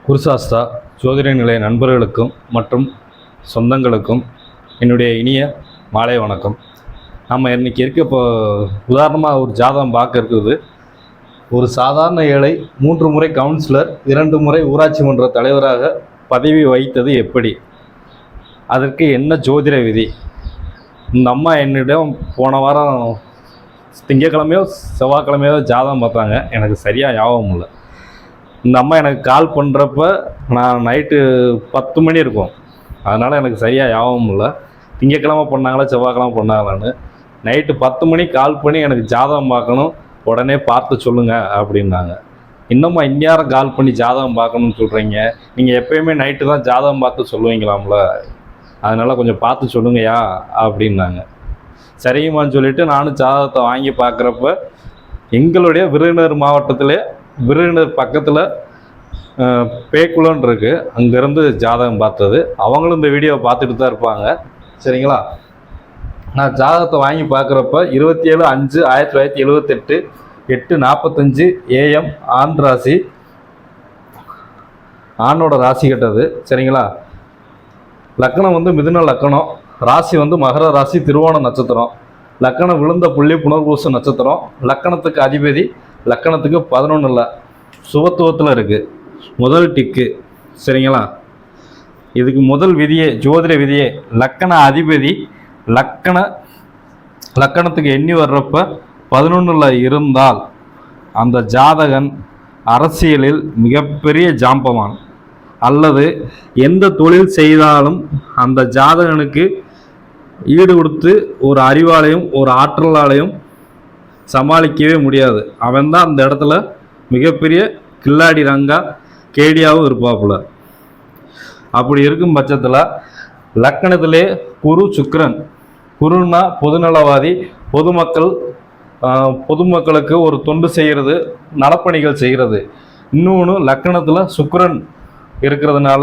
குருசாஸ்தா ஜோதிட நிலைய நண்பர்களுக்கும் மற்றும் சொந்தங்களுக்கும் என்னுடைய இனிய மாலை வணக்கம். நம்ம இன்றைக்கி இப்போ உதாரணமாக ஒரு ஜாதகம் பார்க்க இருக்குது. ஒரு சாதாரண ஏழை 3 முறை கவுன்சிலர், 2 முறை ஊராட்சி மன்ற தலைவராக பதவி வகித்தது எப்படி? அதற்கு என்ன ஜோதிட விதி? இந்த அம்மா என்னிடம் போன வாரம் திங்கக்கிழமையோ செவ்வாய்க்கிழமையோ ஜாதகம் பார்த்தாங்க. எனக்கு சரியாக ஞாபகம் இல்லை. இந்த அம்மா எனக்கு கால் பண்ணுறப்ப நான் நைட்டு 10 மணி இருக்கும். அதனால் எனக்கு சரியாக ஞாபகம் இல்லை. திங்கக்கிழமை பண்ணாங்களா செவ்வாய்க்கிழமை பண்ணாங்களான்னு. நைட்டு 10 மணி கால் பண்ணி எனக்கு ஜாதகம் பார்க்கணும், உடனே பார்த்து சொல்லுங்கள் அப்படின்னாங்க. இன்னும்மா இந்நேரம் கால் பண்ணி ஜாதகம் பார்க்கணுன்னு சொல்கிறீங்க? நீங்கள் எப்போயுமே நைட்டு தான் ஜாதகம் பார்த்து சொல்லுவீங்களாம்ல, அதனால் கொஞ்சம் பார்த்து சொல்லுங்கய்யா அப்படின்னாங்க. சரிங்கம்மான்னு சொல்லிவிட்டு நானும் ஜாதகத்தை வாங்கி பார்க்குறப்ப எங்களுடைய விருதுநகர் மாவட்டத்திலே விருதுநகர் பக்கத்தில் பேக்குளம்னு இருக்குது, அங்கேருந்து ஜாதகம் பார்த்தது. அவங்களும் இந்த வீடியோவை பார்த்துட்டு தான் இருப்பாங்க. சரிங்களா? நான் ஜாதகத்தை வாங்கி பார்க்குறப்ப 27/5/1978 8:45 AM ஆண் ராசி, ஆணோட ராசி கட்டது. சரிங்களா? லக்கணம் வந்து மிதுன லக்கணம், ராசி வந்து மகர ராசி, திருவோண நட்சத்திரம். லக்கணம் விழுந்த புள்ளி புனர்பூச நட்சத்திரம். லக்கணத்துக்கு அதிபதி லக்கணத்துக்கு 11 சுபத்துவத்தில் இருக்குது. முதல் டிக்கு. சரிங்களா? இதுக்கு முதல் விதியே, ஜோதிட விதியே, லக்கண அதிபதி லக்கணத்துக்கு எண்ணி வர்றப்ப 11 இருந்தால் அந்த ஜாதகன் அரசியலில் மிகப்பெரிய ஜாம்பவான், அல்லது எந்த தொழில் செய்தாலும் அந்த ஜாதகனுக்கு ஈடு கொடுத்து ஒரு அறிவாலையும் ஒரு ஆற்றலாலையும் சமாளிக்கவே முடியாது. அவன் தான் அந்த இடத்துல மிகப்பெரிய கில்லாடி ரங்கா கேடியாகவும் இருப்பாப்புல. அப்படி இருக்கும் பட்சத்தில் லக்கணத்திலே குரு சுக்கிரன், குருன்னா பொதுநலவாதி, பொதுமக்களுக்கு ஒரு தொண்டு செய்கிறது, நலப்பணிகள் செய்கிறது. இன்னொன்று லக்கணத்தில் சுக்கிரன் இருக்கிறதுனால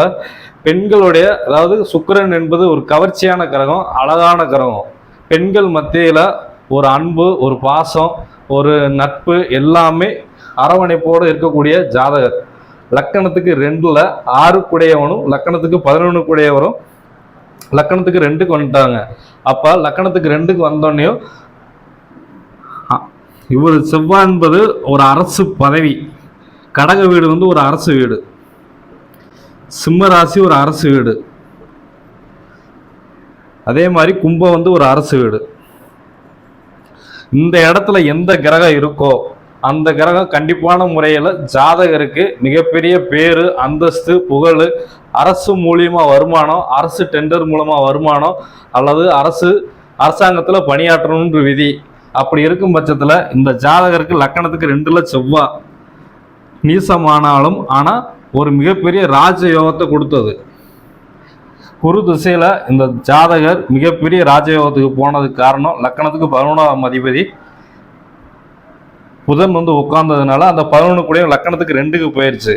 பெண்களுடைய, அதாவது சுக்கிரன் என்பது ஒரு கவர்ச்சியான கிரகம், அழகான கிரகம். பெண்கள் மத்தியில் ஒரு அன்பு, ஒரு பாசம், ஒரு நட்பு எல்லாமே அரவணைப்போடு இருக்கக்கூடிய ஜாதகர். லக்கணத்துக்கு 2ல் 6 கூடையவனும் லக்கணத்துக்கு 11 கூடையவரும் லக்கணத்துக்கு 2க்கு வந்துட்டாங்க. அப்போ லக்கணத்துக்கு 2க்கு வந்தோடனே இவர் செவ்வாய் என்பது ஒரு அரசு பதவி. கடக வீடு வந்து ஒரு அரசு வீடு, சிம்ம ராசி ஒரு அரசு வீடு, அதே மாதிரி கும்பம் வந்து ஒரு அரசு வீடு. இந்த இடத்துல எந்த கிரகம் இருக்கோ அந்த கிரகம் கண்டிப்பான முறையில் ஜாதகருக்கு மிகப்பெரிய பேரு, அந்தஸ்து, புகழ், அரசு மூலியமாக வருமானம், அரசு டெண்டர் மூலமாக வருமானம், அல்லது அரசாங்கத்தில் பணியாற்றணுன்ற விதி. அப்படி இருக்கும் பட்சத்தில் இந்த ஜாதகருக்கு லக்கணத்துக்கு 2ல் செவ்வாய் நீசமானாலும் ஆனால் ஒரு மிகப்பெரிய ராஜயோகத்தை கொடுத்தது. குரு திசையில் இந்த ஜாதகர் மிகப்பெரிய ராஜயோகத்துக்கு போனதுக்கு காரணம் லக்கணத்துக்கு 11ஆம் அதிபதி புதன் வந்து உட்கார்ந்ததுனால அந்த 11 கூட லக்கணத்துக்கு 2க்கு போயிடுச்சு.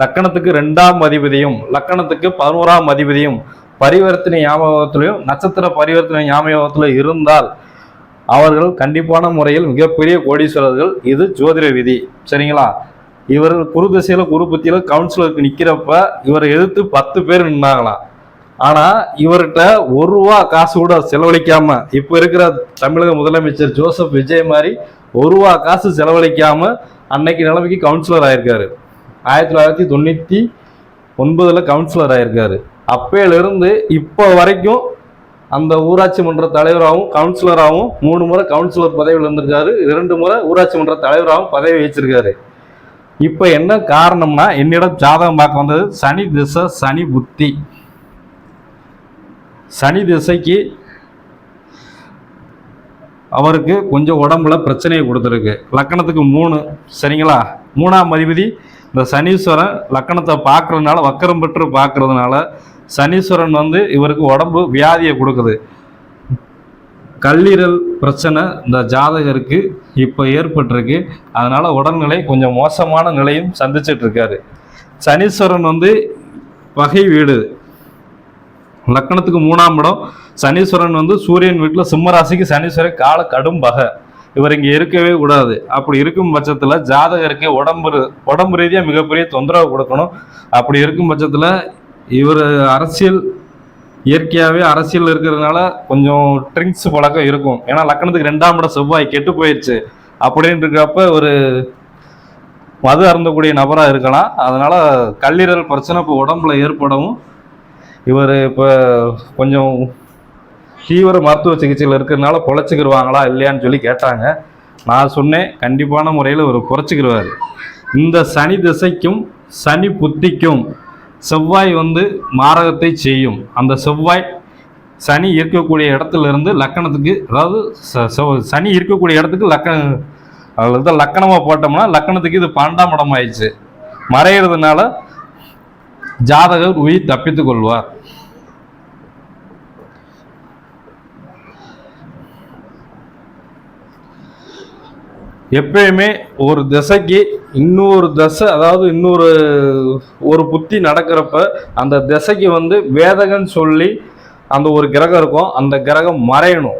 லக்கணத்துக்கு 2ஆம் அதிபதியும் லக்கணத்துக்கு 11ஆம் அதிபதியும் பரிவர்த்தனை ஞாபகத்திலையும் நட்சத்திர பரிவர்த்தனை ஞாபகத்தில் இருந்தால் அவர்கள் கண்டிப்பான முறையில் மிகப்பெரிய கோடீஸ்வரர்கள். இது ஜோதிட விதி. சரிங்களா? இவர் குரு திசையில் குரு புத்தியில் கவுன்சிலருக்கு நிற்கிறப்ப இவரை எதிர்த்து 10 பேர் நின்னாங்களாம். ஆனால் இவர்கிட்ட 1 ரூபா காசு கூட செலவழிக்காம, இப்போ இருக்கிற தமிழக முதலமைச்சர் ஜோசப் விஜய் மாதிரி 1 ரூபா காசு செலவழிக்காம அன்னைக்கு நிலைமைக்கு கவுன்சிலர் ஆயிருக்காரு. 1999 கவுன்சிலர் ஆயிருக்காரு. அப்பையிலிருந்து இப்போ வரைக்கும் அந்த ஊராட்சி மன்ற தலைவராகவும் கவுன்சிலராகவும் 3 முறை கவுன்சிலர் பதவியில் இருந்திருக்காரு, 2 முறை ஊராட்சி மன்ற தலைவராகவும் பதவி வச்சிருக்காரு. இப்போ என்ன காரணம்னா, என்னிடம் ஜாதகம் பார்க்க வந்தது சனி திசை, சனி புத்தி. சனி திசைக்கு அவருக்கு கொஞ்சம் உடம்புல பிரச்சனையை கொடுத்துருக்கு. லக்கணத்துக்கு 3. சரிங்களா? 3ஆம் அதிபதி இந்த சனீஸ்வரன் லக்கணத்தை பார்க்கறதுனால, வக்கரம் பெற்று பார்க்கறதுனால சனீஸ்வரன் வந்து இவருக்கு உடம்பு வியாதியை கொடுக்குது. கல்லீரல் பிரச்சனை இந்த ஜாதகருக்கு இப்போ ஏற்பட்டிருக்கு. அதனால் உடல்நிலை கொஞ்சம் மோசமான நிலையும் சந்திச்சிட்டு இருக்காரு. சனீஸ்வரன் வந்து பகை வீடு, லக்கணத்துக்கு 3ஆம் இடம். சனீஸ்வரன் வந்து சூரியன் வீட்டில் சிம்மராசிக்கு சனீஸ்வரன் கால கடும் பகை. இவர் இங்கே இருக்கவே கூடாது. அப்படி இருக்கும் பட்சத்தில் ஜாதகருக்கு உடம்பு ரீதியாக மிகப்பெரிய தொந்தரவு கொடுக்கணும். அப்படி இருக்கும் பட்சத்தில் இவர் இயற்கையாகவே அரசியல் இருக்கிறதுனால கொஞ்சம் ட்ரிங்க்ஸ் பழக்கம் இருக்கும். ஏன்னா லக்னத்துக்கு 2ஆம் இடம் செவ்வாய் கெட்டு போயிடுச்சு. அப்படின்னு இருக்கிறப்ப ஒரு மது அருந்தக்கூடிய நபராக இருக்கலாம். அதனால கல்லீரல் பிரச்சனை இப்போ உடம்புல ஏற்படவும் இவர் இப்போ கொஞ்சம் தீவிர மருத்துவ சிகிச்சையில் இருக்கிறதுனால பொழைச்சிக்கிடுவாங்களா இல்லையான்னு சொல்லி கேட்டாங்க. நான் சொன்னேன், கண்டிப்பான முறையில் இவர் குறைச்சிக்கிடுவார். இந்த சனி திசைக்கும் சனி புத்திக்கும் செவ்வாய் மாரகத்தை செய்யும். அந்த செவ்வாய் சனி இருக்கக்கூடிய இடத்துல இருந்து லக்கணத்துக்கு, அதாவது சனி இருக்கக்கூடிய இடத்துக்கு லக்கணமாக போட்டோம்னா லக்கணத்துக்கு இது 12ஆம் இடம் ஆயிடுச்சு. மறைகிறதுனால ஜாதகர் உயிர் தப்பித்துக் கொள்வார். எப்பயுமே ஒரு திசைக்கு இன்னொரு திசை, அதாவது ஒரு புத்தி நடக்கிறப்ப அந்த திசைக்கு வேதகன்னு சொல்லி அந்த ஒரு கிரகம் இருக்கும். அந்த கிரகம் மறையணும்.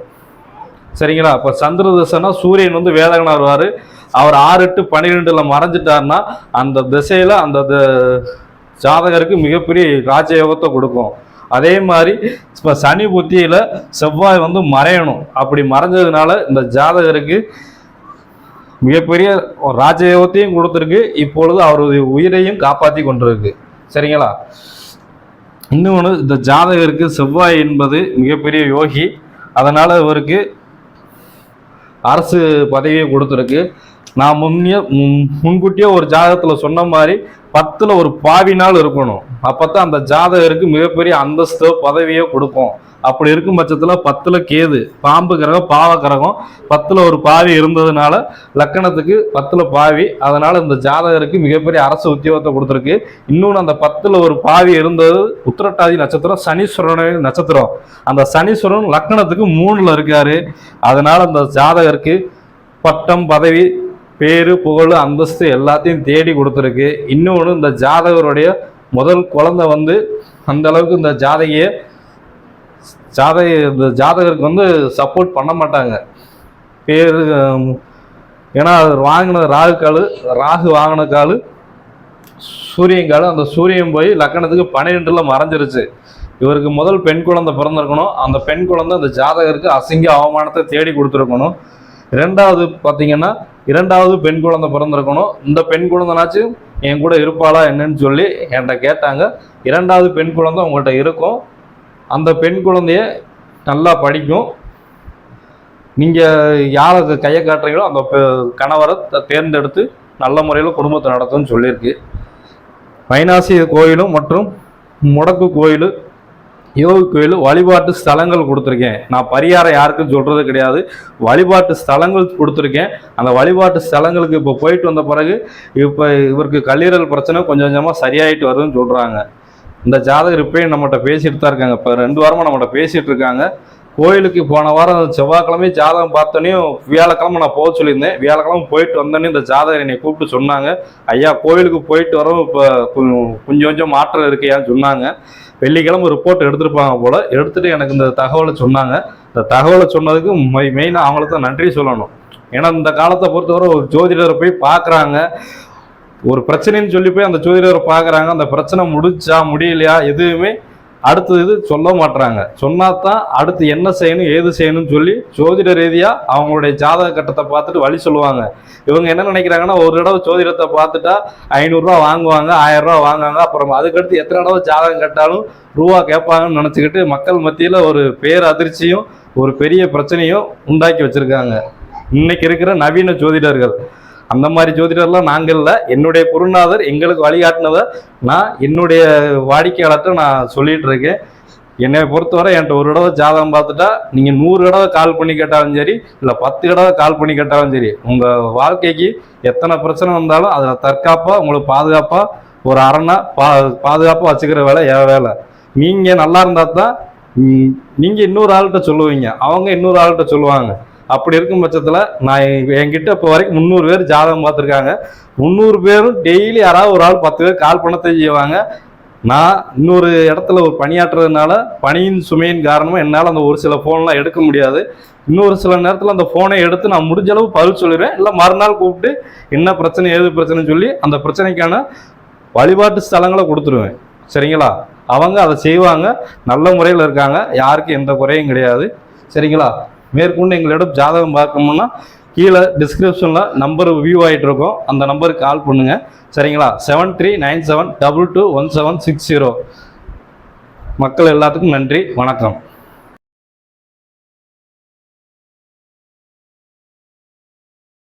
சரிங்களா? இப்போ சந்திர திசைனா சூரியன் வேதகனாக வருவார். அவர் 6-8-12 மறைஞ்சிட்டார்னா அந்த திசையில் அந்த ஜாதகருக்கு மிகப்பெரிய ராஜயோகத்தை கொடுக்கும். அதே மாதிரி இப்போ சனி புத்தியில் செவ்வாய் மறையணும். அப்படி மறைஞ்சதுனால இந்த ஜாதகருக்கு மிகப்பெரிய ராஜயோகத்தையும் கொடுத்துருக்கு. இப்பொழுது அவருடைய உயிரையும் காப்பாற்றி கொண்டிருக்கு. சரிங்களா? இன்னொன்று, இந்த ஜாதகருக்கு செவ்வாய் என்பது மிகப்பெரிய யோகி. அதனால் இவருக்கு அரசு பதவியை கொடுத்துருக்கு. நான் முன்கூட்டியே ஒரு ஜாதகத்தில் சொன்ன மாதிரி 10ல் ஒரு பாவி நாள் இருக்கணும். அப்போ தான் அந்த ஜாதகருக்கு மிகப்பெரிய அந்தஸ்தோ பதவியோ கொடுக்கும். அப்படி இருக்கும் பட்சத்தில் 10ல் கேது, பாம்பு கிரகம், பாவ கிரகம், 10ல் ஒரு பாவி இருந்ததுனால லக்கணத்துக்கு 10ல் பாவி. அதனால் இந்த ஜாதகருக்கு மிகப்பெரிய அரசு உத்தியோகத்தை கொடுத்துருக்கு. இன்னொன்று, அந்த 10ல் ஒரு பாவி இருந்தது உத்திரட்டாதி நட்சத்திரம், சனீஸ்வரன் நட்சத்திரம். அந்த சனீஸ்வரன் லக்கணத்துக்கு 3ல் இருக்காரு. அதனால் அந்த ஜாதகருக்கு பட்டம், பதவி, பேரு, புகழ், அந்தஸ்து எல்லாத்தையும் தேடி கொடுத்துருக்கு. இன்னொன்று, இந்த ஜாதகருடைய முதல் குழந்தை அந்த அளவுக்கு இந்த ஜாதகருக்கு சப்போர்ட் பண்ண மாட்டாங்க. பேரு, ஏன்னா வாங்கினது ராகு வாங்கின காலு சூரியன் காலு. அந்த சூரியன் போய் லக்கணத்துக்கு 12ல் மறைஞ்சிருச்சு. இவருக்கு முதல் பெண் குழந்தை பிறந்திருக்கணும். அந்த பெண் குழந்தை அந்த ஜாதகருக்கு அசிங்க அவமானத்தை தேடி கொடுத்துருக்கணும். 2வது பார்த்தீங்கன்னா 2வது பெண் குழந்தை பிறந்திருக்கணும். இந்த பெண் குழந்தைனாச்சும் என் கூட இருப்பாளா என்னன்னு சொல்லி என்கிட்ட கேட்டாங்க. 2வது பெண் குழந்தை உங்கள்கிட்ட இருக்கும். அந்த பெண் குழந்தைய நல்லா படிக்கும். நீங்கள் யாரை கையை காட்டுறீங்களோ அந்த கணவரை தேர்ந்தெடுத்து நல்ல முறையில் குடும்பத்தை நடத்தும்னு சொல்லியிருக்கு. வைனாசி கோயிலும் மற்றும் முடக்கு கோயில், யோகி கோயில், வழிபாட்டு ஸ்தலங்கள் கொடுத்துருக்கேன். நான் பரிகாரம் யாருக்கும் சொல்கிறது கிடையாது. வழிபாட்டு ஸ்தலங்கள் கொடுத்துருக்கேன். அந்த வழிபாட்டு ஸ்தலங்களுக்கு இப்போ போயிட்டு வந்த பிறகு இப்போ இவருக்கு கல்லீரல் பிரச்சனை கொஞ்சம் கொஞ்சமாக சரியாயிட்டு வருதுன்னு சொல்கிறாங்க. இந்த ஜாதகர் இப்போயும் நம்மகிட்ட பேசிட்டு தான் இருக்காங்க. இப்போ 2 வாரமாக நம்மகிட்ட பேசிகிட்டு இருக்காங்க. கோயிலுக்கு போன வாரம் செவ்வாய்க்கிழமை ஜாதகம் பார்த்தோன்னே வியாழக்கிழமை நான் போக சொல்லியிருந்தேன். வியாழக்கிழமை போயிட்டு வந்தோடனே இந்த ஜாதகர் என்னை கூப்பிட்டு சொன்னாங்க, ஐயா கோயிலுக்கு போயிட்டு வரோம், இப்போ கொஞ்சம் கொஞ்சம் மாற்றம் இருக்கையான்னு சொன்னாங்க. வெள்ளிக்கிழமை ரிப்போர்ட் எடுத்துருப்பாங்க போல். எடுத்துகிட்டு எனக்கு இந்த தகவலை சொன்னாங்க. இந்த தகவலை சொன்னதுக்கு மெயினாக அவங்களுக்கு தான் நன்றி சொல்லணும். ஏன்னா இந்த காலத்தை பொறுத்தவரை ஒரு ஜோதிடரை போய் பார்க்குறாங்க, ஒரு பிரச்சனைன்னு சொல்லி போய் அந்த ஜோதிடரை பார்க்குறாங்க. அந்த பிரச்சனை முடியலையா எதுவுமே அடுத்தது சொல்ல மாட்டுறாங்க. சொன்னாதான் அடுத்து என்ன செய்யணும் ஏது செய்யணும்னு சொல்லி ஜோதிட ரீதியாக அவங்களுடைய ஜாதக கட்டத்தை பார்த்துட்டு வழி சொல்லுவாங்க. இவங்க என்ன நினைக்கிறாங்கன்னா, ஒரு தடவை ஜோதிடத்தை பார்த்துட்டா 500 ரூபா வாங்குவாங்க, 1000 ரூபா வாங்குவாங்க, அப்புறம் அதுக்கடுத்து எத்தனை தடவை ஜாதகம் கட்டாலும் ரூபா கேட்பாங்கன்னு நினச்சிக்கிட்டு மக்கள் மத்தியில் ஒரு பேரதிர்ச்சியும் ஒரு பெரிய பிரச்சனையும் உண்டாக்கி வச்சுருக்காங்க இன்னைக்கு இருக்கிற நவீன ஜோதிடர்கள். அந்த மாதிரி ஜோதிடர்லாம் நாங்கள் இல்லை. என்னுடைய குருநாதர் எங்களுக்கு வழிகாட்டினதை நான் என்னுடைய வாடிக்கையாளர்கிட்ட நான் சொல்லிகிட்டு இருக்கேன். என்னை பொறுத்தவரை என்கிட்ட ஒரு தடவை ஜாதகம் பார்த்துட்டா நீங்கள் 100 தடவை கால் பண்ணி கேட்டாலும் சரி, இல்லை 10 தடவை கால் பண்ணி கேட்டாலும் சரி, உங்கள் வாழ்க்கைக்கு எத்தனை பிரச்சனை வந்தாலும் அதில் தற்காப்பாக உங்களுக்கு பாதுகாப்பாக ஒரு அரணா பாதுகாப்பாக வச்சுக்கிற வேலை என் வேலை. நீங்கள் நல்லா இருந்தால் தான் நீங்கள் இன்னொரு ஆள்கிட்ட சொல்லுவீங்க, அவங்க இன்னொரு ஆள்கிட்ட சொல்லுவாங்க. அப்படி இருக்கும் பட்சத்தில் நான் என்கிட்ட இப்போ வரைக்கும் 300 பேர் ஜாதகம் பார்த்துருக்காங்க. 300 பேரும் டெய்லி யாராவது ஒரு ஆள் 10 பேர் கால் பண்ண செய்வாங்க. நான் இன்னொரு இடத்துல ஒரு பணியாற்றுறதுனால பணியின் சுமையின் காரணமாக என்னால் அந்த ஒரு சில ஃபோன்லாம் எடுக்க முடியாது. இன்னொரு சில நேரத்தில் அந்த ஃபோனை எடுத்து நான் முடிஞ்ச அளவு பதில் சொல்லிடுவேன். இல்லை மறுநாள் கூப்பிட்டு என்ன பிரச்சனை ஏது பிரச்சனைன்னு சொல்லி அந்த பிரச்சனைக்கான வழிபாட்டு ஸ்தலங்களை கொடுத்துருவேன். சரிங்களா? அவங்க அதை செய்வாங்க, நல்ல முறையில் இருக்காங்க, யாருக்கும் எந்த குறையும் கிடையாது. சரிங்களா? மேற்கொண்டு எங்களிடம் ஜாதகம் பார்க்கணும்னா கீழே டிஸ்கிரிப்ஷனில் நம்பர் வியூ ஆகிட்டு இருக்கோம், அந்த நம்பருக்கு கால் பண்ணுங்கள். சரிங்களா? 7397221760. மக்கள் எல்லாத்துக்கும் நன்றி, வணக்கம்.